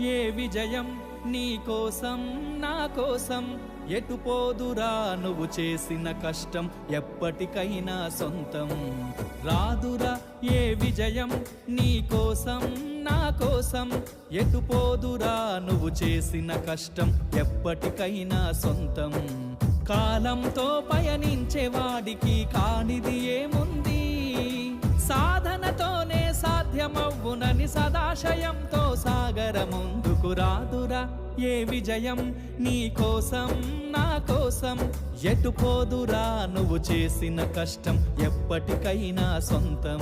ఏ విజయం నీ కోసం నా కోసం ఎటు పోదురా నువ్వు చేసిన కష్టం ఎప్పటికైనా సొంతం రాదురా ఏ విజయం నీ కోసం నా కోసం ఎటు పోదురా నువ్వు చేసిన కష్టం ఎప్పటికైనా సొంతం కాలంతో పయనించేవాడికి కానిది ఏముంది సాధనతోనే సాధ్యమవ్వునని సదాశయంతో సాగర ముందుకు రాదురా ఏ విజయం నీ కోసం నా కోసం ఎటు పోదురా నువ్వు చేసిన కష్టం ఎప్పటికైనా సొంతం